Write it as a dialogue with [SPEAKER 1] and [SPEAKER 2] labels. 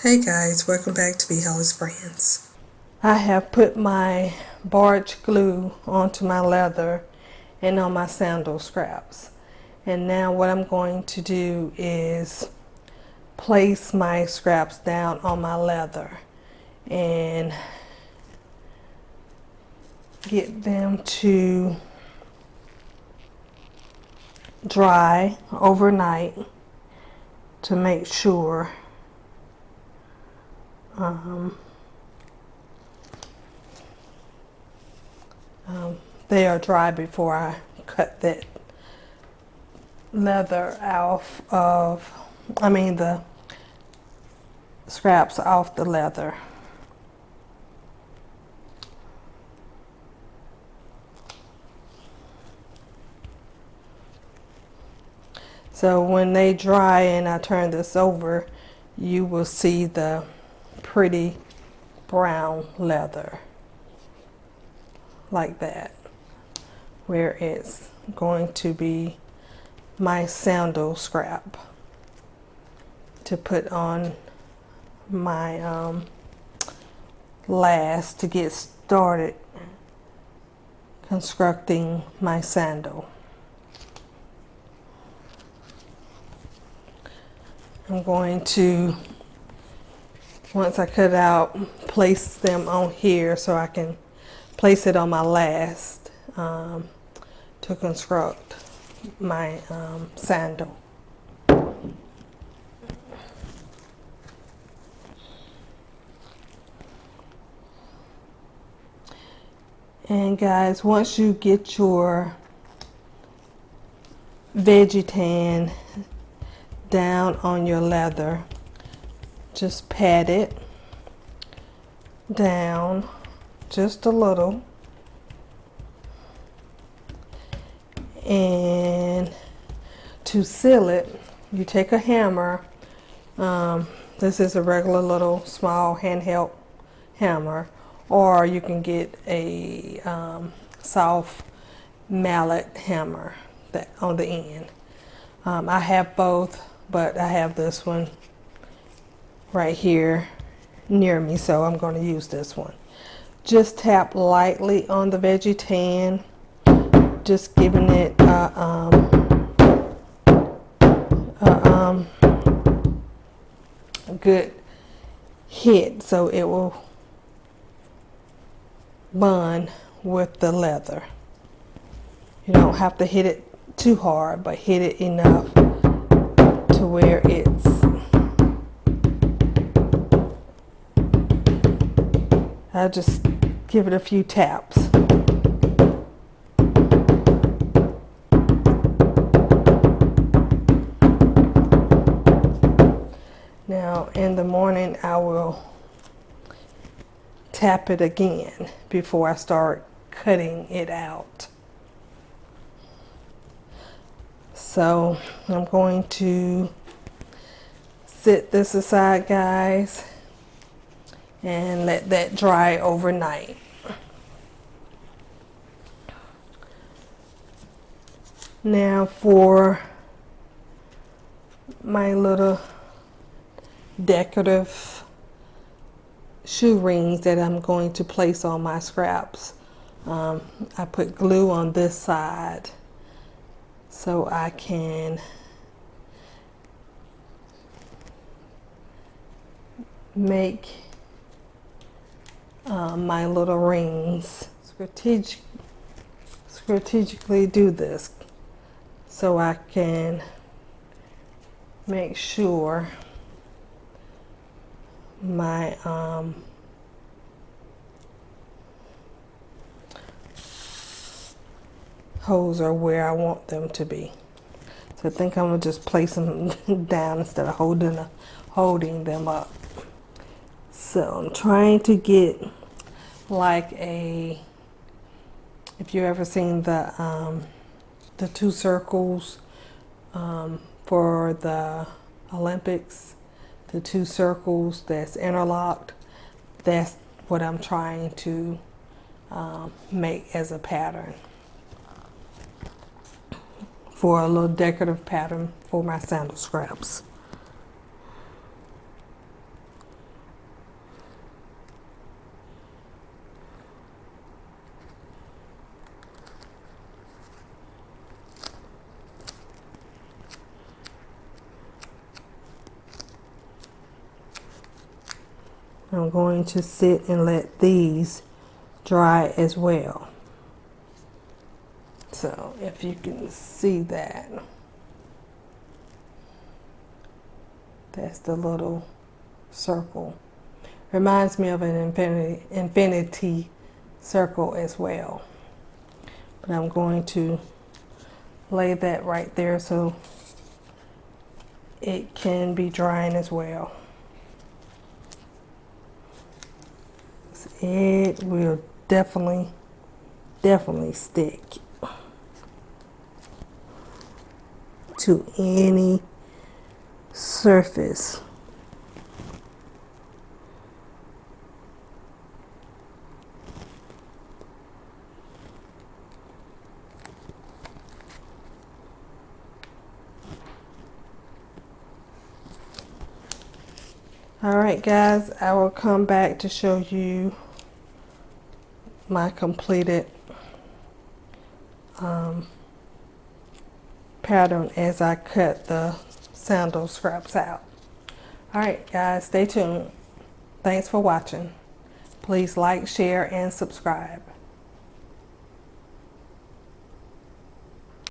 [SPEAKER 1] Hey guys, welcome back to bhollisbrand.
[SPEAKER 2] I have put my barge glue onto my leather and on my sandal scraps. And now what I'm going to do is place my scraps down on my leather and get them to dry overnight to make sure they are dry before I cut that leather off of, the scraps off the leather. So when they dry and I turn this over, you will see the pretty brown leather like that, where it's going to be my sandal scrap to put on my last to get started constructing my sandal. I'm going to, once I cut out, place them on here so I can place it on my last to construct my sandal. And guys, once you get your veggie tan down on your leather, just pat it down just a little, and to seal it you take a hammer. This is a regular little small handheld hammer, or you can get a soft mallet hammer that on the end. I have both, but I have this one right here near me, so I'm going to use this one. Just tap lightly on the veggie tan, just giving it a good hit so it will bond with the leather. You don't have to hit it too hard, but hit it enough to where it's I'll just give it a few taps. Now in the morning I will tap it again before I start cutting it out. So I'm going to set this aside, guys, and let that dry overnight. Now for my little decorative shoe rings that I'm going to place on my scraps. I put glue on this side so I can make my little rings. Strategically do this so I can make sure my holes are where I want them to be. So I think I'm gonna just place them down instead of holding them up. So I'm trying to get like a, if you ever seen the two circles for the Olympics, the two circles that's interlocked, that's what I'm trying to make as a pattern for a little decorative pattern for my sandal scraps. I'm going to sit and let these dry as well. So if you can see that, that's the little circle. Reminds me of an infinity circle as well. But I'm going to lay that right there so it can be drying as well. It will definitely stick to any surface. Alright guys, I will come back to show you my completed pattern as I cut the sandal scraps out. Alright guys, stay tuned. Thanks for watching. Please like, share, and subscribe.